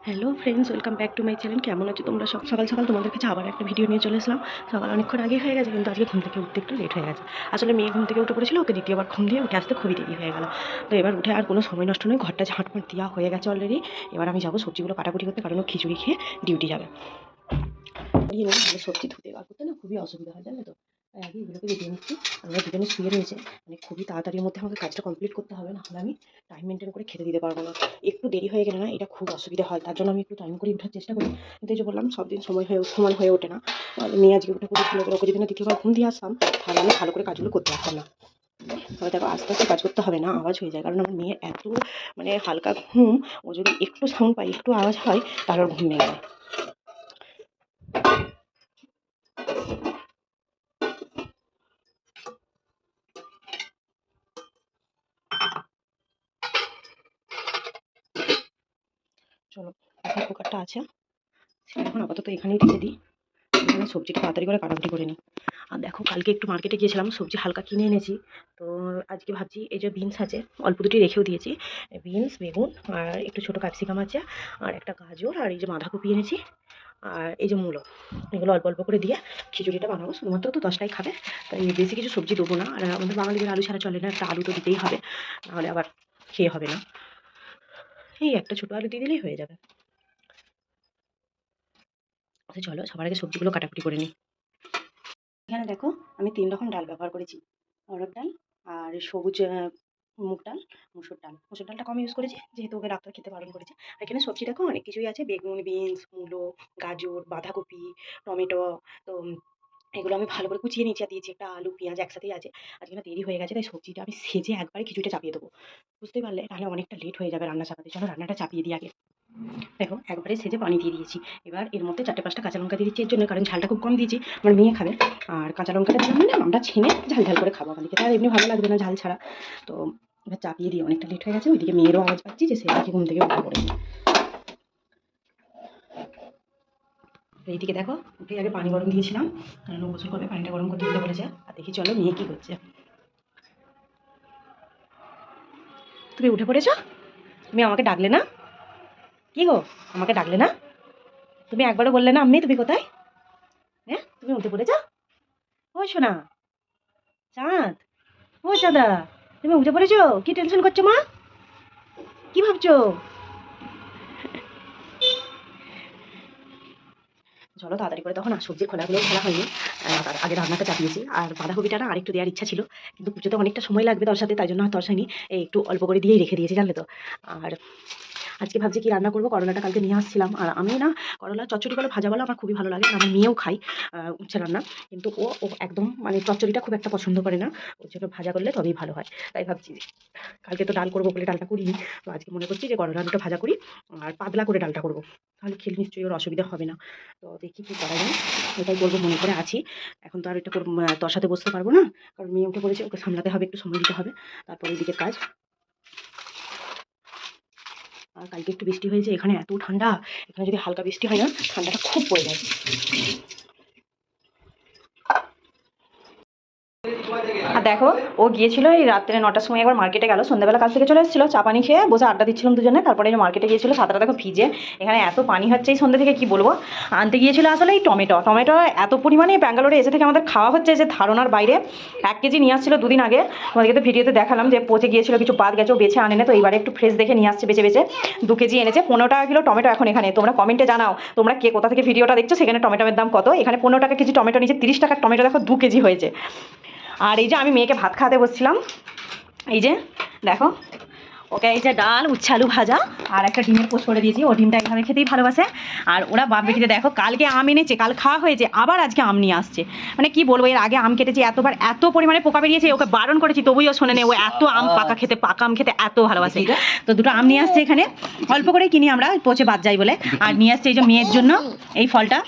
Hello friends, welcome back to my channel. কেমন আছো তোমরা? সকাল সকাল তোমাদের কাছে আবার একটা ভিডিও নিয়ে চলে এসলাম। সকাল অনেকক্ষণ আগে হয়ে গেছে, কিন্তু আজকে ঘুম থেকে উঠতে একটু লেট হয়ে গেছে। আসলে মেয়ে ঘুম থেকে উঠে পড়েছিল, ওকে দ্বিতীয়বার ঘুম দিয়ে উঠে আসতে খুবই দেরি হয়ে গেল। তো এবার উঠে আর কোনো সময় নষ্ট নয়, ঘরটা ঝাঁটপাট দেওয়া হয়ে গেছে অলরেডি। এবার আমি যাবো সবজিগুলো কাটাকুটি করতে, কারণ ও খিচুড়ি খেয়ে ডিউটি যাবে। সবজি ধুতে বার করতে না খুবই অসুবিধা হয়, জানো তো। তাই আগে এগুলোকে দিয়ে নিচ্ছি। আমরা দুজনে শুয়ে রয়েছে, মানে খুবই তাড়াতাড়ির মধ্যে আমাকে কাজটা কমপ্লিট করতে হবে, না হলে আমি টাইম মেনটেন করে খেতে দিতে পারবো না। একটু দেরি হয়ে গেলে না এটা খুব অসুবিধা হয়, তার জন্য আমি একটু টাইম করে ওঠার চেষ্টা করি। কিন্তু এই যে বললাম, সব দিন সমান হয়ে ওঠে না। মেয়ে আজকে উঠে পড়েছিল, ওকে যদি না দ্বিতীয়বার ঘুম দিয়ে আসতাম, তাহলে আমি ভালো করে কাজগুলো করতে পারতাম না। তবে দেখো, আস্তে আস্তে কাজ করতে হবে, না আওয়াজ হয়ে যায়, কারণ আমার মেয়ের এত মানে হালকা ঘুম। ও যদি একটু সাউন্ড পায়, একটু আওয়াজ হয়, তাহলে ওর ঘুম ভেঙে যায়। চলো, এখন কুকারটা আছে, সেটা এখন আপাতত এখানেই রেখে দিই। এখানে সবজিটা তাড়াতাড়ি করে কাটাকুটি করে নিই। আর দেখো, কালকে একটু মার্কেটে গিয়েছিলাম, সবজি হালকা কিনে এনেছি। তো আজকে ভাবছি, এই যে বিনস আছে, অল্প দুটি রেখেও দিয়েছি। বিনস, বেগুন, আর একটু ছোটো ক্যাপসিকাম আছে, আর একটা গাজর, আর এই যে বাঁধাকপি এনেছি, আর এই যে মূলো। এগুলো অল্প অল্প করে দিয়ে খিচুড়িটা বানাবো। শুধুমাত্র তো 10টাই খাবে, তাই বেশি কিছু সবজি দেবো না। আর আমাদের বাঙালিদের আলু ছাড়া চলে না, একটা আলু তো দিতেই হবে, নাহলে আবার খেয়ে হবে না। এই একটা ছোটো আলু দিয়ে দিলেই হয়ে যাবে। আচ্ছা চলো, সবার আগে সবজিগুলো কাটাকুটি করে নিই। এখানে দেখো, আমি 3 রকম ডাল ব্যবহার করেছি। অরহর ডাল, আর সবুজ মুগ ডাল, মসুর ডালটা কম ইউজ করেছি, যেহেতু ওকে ডাক্তার খেতে বারণ করেছে। আর এখানে সবজি দেখো অনেক কিছুই আছে, বেগুন, বিনস, মূলো, গাজর, বাঁধাকপি, টমেটো। তো এগুলো আমি ভালো করে কুচিয়ে নিচে দিয়েছি, একটা আলু পেঁয়াজ একসাথেই আছে। আজকে না দেরি হয়ে গেছে, তাই সবজিটা আমি সেজে একবারে খিচুড়িটা চাপিয়ে দেবো। বুঝতেই পারলে, তাহলে অনেকটা লেট হয়ে যাবে রান্না চাপাতে। চলো রান্নাটা চাপিয়ে দিই আগে। দেখো, একবারে সেজে পানি দিয়ে দিয়েছি। এবার এর মধ্যে 4-5টা কাঁচা লঙ্কা দিয়ে দিচ্ছি, এর জন্য কারণ ঝালটা খুব কম দিয়েছি, আমার মেয়ে খাবে। আর কাঁচা লঙ্কাটা দিলাম মানে আমরা ছিনে ঝাল ঝাল করে খাবো, আমাদেরকে আর এমনি ভালো লাগবে না ঝাল ছাড়া। তো এবার চাপিয়ে দিই, অনেকটা লেট হয়ে গেছে। ওইদিকে মেয়েরও আওয়াজ পাচ্ছি যে সে আজকে ঘুম থেকে উঠে পড়েছে। এইদিকে দেখো, উঠে আগে পানি গরম দিয়েছিলাম, কারণ ও গোসল করবে, পানিটা গরম করতে দিতে বলেছে। আর দেখি চলো মেয়ে কী করছে। তুমি উঠে পড়েছো? তুমি আমাকে ডাকলে না? কি গো, আমাকে ডাকলে না? তুমি একবারও বললে না আম্মি তুমি কোথায়? হ্যাঁ, তুমি উঠে পড়েছো? ও শোনা চাঁদ, ও চাঁদা, তুমি উঠে পড়েছো? কি টেনশন করছো মা? কি ভাবছো? চলো তাড়াতাড়ি করে, তখন সবজির খোলাগুলো খোলা হয়নি, তার আগে রান্নাটা চাপিয়েছি। আর বাঁধাকপিটা না আরেকটু দেওয়ার ইচ্ছা ছিল, কিন্তু পুজোতে অনেকটা সময় লাগবে তোর সাথে, তাই জন্য আর তরসাইনি, এই একটু অল্প করে দিয়েই রেখে দিয়েছি, জানলে তো। আর আজকে ভাবছি কি রান্না করবো, করলাটা কালকে নিয়ে আসছিলাম। আর আমি না করলা চচ্চড়ি করে ভাজা বলা আমার খুবই ভালো লাগে, আর আমার মেয়েও খাই উচ্ছে রান্না। কিন্তু ও ও একদম মানে চচ্চড়িটা খুব একটা পছন্দ করে না, ওর জন্য ভাজা করলে তবেই ভালো হয়। তাই ভাবছি, কালকে তো ডাল করবো বলে ডালটা করিনি, তো আজকে মনে করছি যে করলা দুটো ভাজা করি, আর পাতলা করে ডালটা করবো, তাহলে খেলে নিশ্চয়ই ওর অসুবিধা হবে না। তো দেখি কী করা যায়, এটাই করবো মনে করে আছি। এখন তো আর এটা করবো, তোর সাথে বসতে পারবো না, কারণ মেয়ে উঠে পড়েছে, ওকে সামলাতে হবে, একটু সময় দিতে হবে, তারপরে এদিকে কাজ। আর কালকে একটু বৃষ্টি হয়েছে, এখানে এত ঠান্ডা, এখানে যদি হালকা বৃষ্টি হয় না, ঠান্ডাটা খুব পড়ে যায়। আর দেখো, ও গিয়েছিল এই রাত্রে 9টার সময় একবার মার্কেটে গেল, সন্ধ্যাবেলা কাছ থেকে চলে এসেছিলো, চা পানি খেয়ে বসে আড্ডা দিচ্ছিলাম দুজনে। তারপরে যে মার্কেটে গিয়েছিলো, ছাতাটা দেখো ভিজে, এখানে এত পানি হচ্ছে এই সন্ধ্যে থেকে, কি বলবো। আনতে গিয়েছিলো আসলে এই টমেটো এত পরিমাণে ব্যাঙ্গালোরে এসে থেকে আমাদের খাওয়া হচ্ছে যে ধারণার বাইরে। 1 কেজি নিয়ে আসছিলো 2 দিন আগে, তোমাদেরকে তো ভিডিওতে দেখালাম যে পচে গিয়েছিলো, কিছু বাদ গেছে, বেছে আনে না, তো এইবারে একটু ফ্রেশ দেখে নিয়ে আসছে বেছে বেছে। 2 কেজি এনেছে, 15 টাকা কিলো টমেটো এখন এখানে। তোমরা কমেন্টে জানাও তোমরা কে কোথা থেকে ভিডিওটা দেখছো, সেখানে টমেটোর দাম কত। এখানে 15 টাকা কেজি টমেটো নিচে, 30 টাকার টমেটো দেখো 2 কেজি হয়েছে। আর এই যে আমি মেয়েকে ভাত খাওয়াতে বসছিলাম, এই যে দেখো, ওকে এই যে ডাল, উচ্ছে আলু ভাজা, আর একটা ডিমের পোস্ট করে দিয়েছি, ও ডিমটা এইভাবে খেতেই ভালোবাসে। আর ওরা বাপ বেটিতে দেখো, কালকে আম এনেছে, কাল খাওয়া হয়েছে, আবার আজকে আম নিয়ে আসছে। মানে কি বলবো, এর আগে আম কেটেছি এতবার, এত পরিমাণে পোকা বেরিয়েছে, ওকে বারণ করেছি তবুও শোনে নেই, ও এত আম পাকা আম খেতে এত ভালোবাসে। তো 2টো আম নিয়ে আসছে এখানে, অল্প করে কিনি আমরা, পচে বাদ যাই বলে। আর নিয়ে আসছে এই যে মেয়ের জন্য এই ফলটা,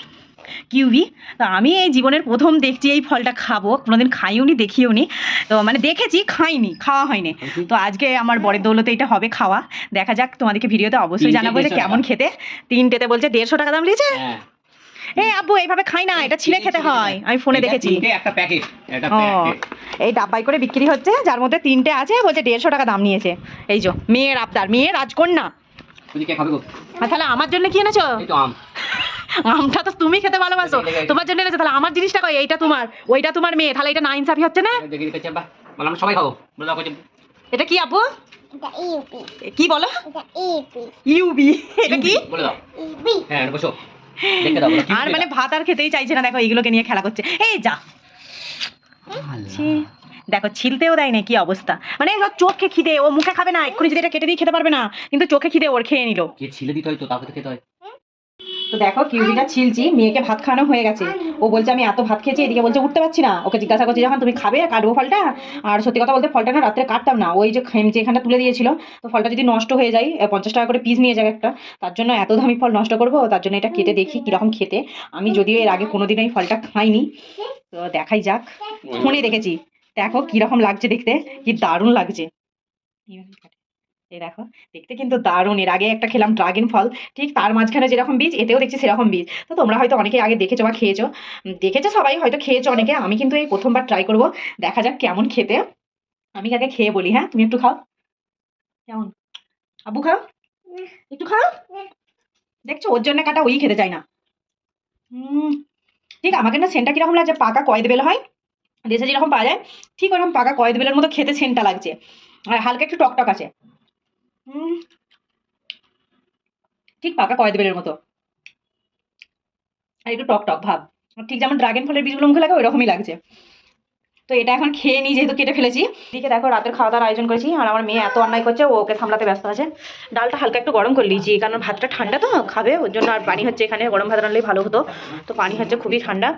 কিউবি। তো আমি এই জীবনের প্রথম দেখছি এই ফলটা, খাবো, কোনোদিন খাইও নি দেখিও নি। তো মানে দেখেছি, খাইনি, খাওয়া হয়নি। তো আজকে আমার বরের দৌলতে এটা হবে খাওয়া, দেখা যাক। তোমাদেরকে ভিডিওতে অবশ্যই জানাবো যে কেমন খেতে। 3টেতে বলছে 150 টাকা দাম নিয়েছে। এই আব্বু এইভাবে খাই না, এটা ছিঁড়ে খেতে হয়, আমি ফোনে দেখেছি। এই ডাব্বাই করে বিক্রি হচ্ছে, যার মধ্যে 3টে আছে, বলছে 150 টাকা দাম নিয়েছে। এই যে মেয়ের আবদার, মেয়ের রাজকন্যা, তুই কে খাবে গো? আর তাহলে আমার জন্য কি এনেছো? এই তো আম। আমটা তো তুমি খেতে ভালোবাসো, তোমার জন্য এনেছো। তাহলে আমার জিনিসটা কই? এইটা তোমার, ওইটা তোমার মেয়ে, তাহলে এটা না ইনসাফি হচ্ছে না? দেখি দেখি বা বল আমরা সবাই খাবো। বলে দাও কই। এটা কি আপু? এটা ইউপি, কি বলো? এটা ইউপি, ইউবি? এটা কি? বলে দাও। ইউপি। হ্যাঁ বসো। দেখে দাও বলো কি। আর মানে ভাত আর খেতেই চাইছে না, দেখো এইগুলোকে নিয়ে খেলা করছে। এই যা, ছি, দেখো ছিলতেও দেয় না, কি অবস্থা। মানে ওর চোখে খিদে, ও মুখে খাবে না, এক্ষুনি যদি এটা কেটে দিয়ে খেতে পারবে না, কিন্তু চোখে খিদে ওর, খেয়ে নিল। কে ছিলে দিতে হয় তো তারপরে তো খেতে হয়। তো দেখো কিউবিটা ছিলছি, মেয়েকে ভাত খাওয়ানো হয়ে গেছে। ও বলছে আমি এত ভাত খেয়েছি, এদিকে বলছে উঠতে পারছি না। ওকে জিজ্ঞাসা করছি যখন তুমি খাবে কাটবো ফলটা। আর সত্যি কথা বলতে ফলটা না রাত্রে কাটতাম না, ওই যে যেখানটা তুলে দিয়েছিল, তো ফলটা যদি নষ্ট হয়ে যায় 50 টাকা করে পিস নিয়ে যাবে একটা, তার জন্য এত দামি ফল নষ্ট করবো, তার জন্য এটা কেটে দেখি কিরকম খেতে। আমি যদিও এর আগে কোনোদিন এই ফলটা খাইনি, তো দেখাই যাক। ফোনে দেখেছি, দেখো কিরকম লাগছে দেখতে, কি দারুণ লাগছে। এই দেখো দেখতে কিন্তু দারুণ। এর আগে একটা খেলাম ড্রাগন ফল, ঠিক তার মাঝখানে যেরকম বীজ, এতেও দেখছি সেরকম বীজ। তো তোমরা হয়তো অনেকে আগে দেখেছো বা খেয়েছো, দেখেছো সবাই হয়তো, খেয়েছো অনেকে। আমি কিন্তু এই প্রথমবার ট্রাই করব, দেখা যাক কেমন খেতে। আমি আগে খেয়ে বলি। হ্যাঁ তুমি একটু খাও, কেমন? আব্বু খাও, একটু খাও। দেখছো ওর জন্য কাটা, ওই খেতে চায় না। ঠিক আমাকে না সেন্টটা কিরকম লাগছে, পাকা কয়েদ বেল হয় দেশে যেরকম পাওয়া যায়, ঠিক ওরকম পাকা কয়েদ বেলের মতো খেতে সেন্টটা লাগছে, আর হালকা একটু টকটক আছে। ঠিক পাকা কয়েদ বেলের মতো, আর একটু টক টক ভাব, ঠিক যেমন ড্রাগন ফলের বীজগুলো মুখে লাগে ওইরকমই লাগছে। তো এটা এখন খেয়ে নিই, যেহেতু কেটে ফেলেছি। দিকে দেখো রাতের খাওয়া দাওয়ার আয়োজন করেছি, আর আমার মেয়ে এত অন্যায় করছে, ও ওকে সামলাতে ব্যস্ত আছে। ডালটা হালকা একটু গরম করে নিয়েছি, কারণ ভাতটা ঠান্ডা তো খাবে, ওর জন্য। আর পানি হচ্ছে এখানে, গরম ভাত রান্নলেই ভালো হতো, তো পানি হচ্ছে খুবই ঠান্ডা,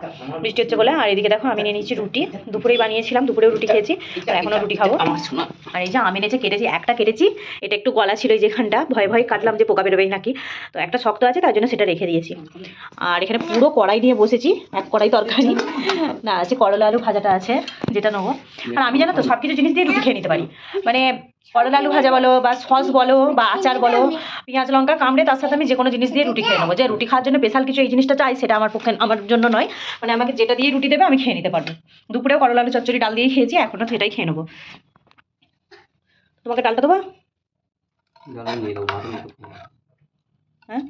বৃষ্টি হচ্ছে বলে। আর এদিকে দেখো আমি নিয়ে নিয়েছি রুটি, দুপুরেই বানিয়েছিলাম, দুপুরেও রুটি খেয়েছি, আর এখনও রুটি খাবো। আর এই যে আমি এনেছে কেটেছি, একটা কেটেছি, এটা একটু গলা ছিল এই যেখানটা, ভয়ে ভয়ে কাটলাম যে পোকা বেরোবেই নাকি, তো একটা শক্ত আছে তার জন্য সেটা রেখে দিয়েছি। আর এখানে পুরো কড়াই নিয়ে বসেছি, এক কড়াই তরকারি না আছে, করলা আলু ভাজাটা আছে যেটা নেবো। আর আমি জানো তো সব কিছু জিনিস দিয়ে রুটি খেয়ে নিতে পারি, মানে করলা আলু ভাজা বলো, বা সস বলো, বা আচার বলো, পেঁয়াজ লঙ্কা কামড়ে তার সাথে আমি যে কোনো জিনিস দিয়ে রুটি খেয়ে নেবো। যে রুটি খাওয়ার জন্য স্পেশাল কিছু এই জিনিসটা চাই, সেটা আমার পক্ষে, আমার জন্য নয়। মানে আমাকে যেটা দিয়ে রুটি দেবে আমি খেয়ে নিতে পারবো। দুপুরেও করলা আলু চচ্চড়ি ডাল দিয়েই খেয়েছি, এখনও সেটাই খেয়ে নেবো। তোমাকে ডালটা দেবো? হ্যাঁ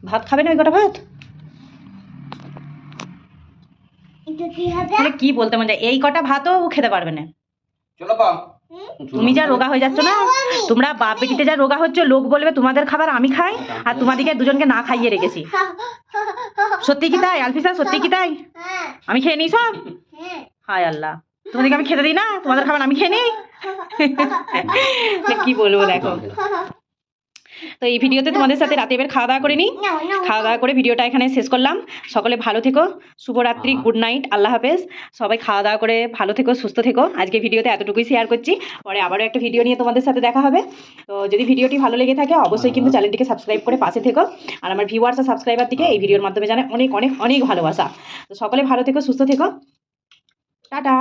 ভাত খাবে না ওই কটা ভাত? এটা কি হবে? মানে কি বলতে মন যায়, এই কটা ভাতও ও খেতে পারবে না। চলো বা তুমি যা রোগা হয়ে যাচ্ছ না, তোমরা বাপ বেটিতে যা রোগা হচ্ছে, লোক বলবে তোমাদের খাবার আমি খাই, আর তোমাদেরকে দুজনকে না খাইয়ে রেখেছি। সত্যি কি তাই আলফিসা, সত্যি কি তাই? হ্যাঁ, আমি খেয়ে নিই সব? হ্যাঁ। হায় আল্লাহ, তোমাদেরকে আমি খেতে দিই না, তোমাদের খাবার আমি খেয়ে নিই। কি বলবো দেখো। তো এই ভিডিওতে তোমাদের সাথে রাতে এবার খাওয়া দাওয়া করে নিই, খাওয়া দাওয়া করে ভিডিওটা এখানে শেষ করলাম। সকলে ভালো থেকো, শুভরাত্রি, গুড নাইট, আল্লাহ হাফেজ। সবাই খাওয়া দাওয়া করে ভালো থেকো, সুস্থ থেকো। আজকে ভিডিওতে এতটুকুই শেয়ার করছি, পরে আবারও একটা ভিডিও নিয়ে তোমাদের সাথে দেখা হবে। তো যদি ভিডিওটি ভালো লেগে থাকে অবশ্যই কিন্তু চ্যানেলটিকে সাবস্ক্রাইব করে পাশে থেকো। আর আমার ভিউয়ার্স আর সাবস্ক্রাইবার দিকে এই ভিডিওর মাধ্যমে জানে অনেক অনেক অনেক ভালোবাসা। তো সকলে ভালো থেকো, সুস্থ থেকো, টাটা।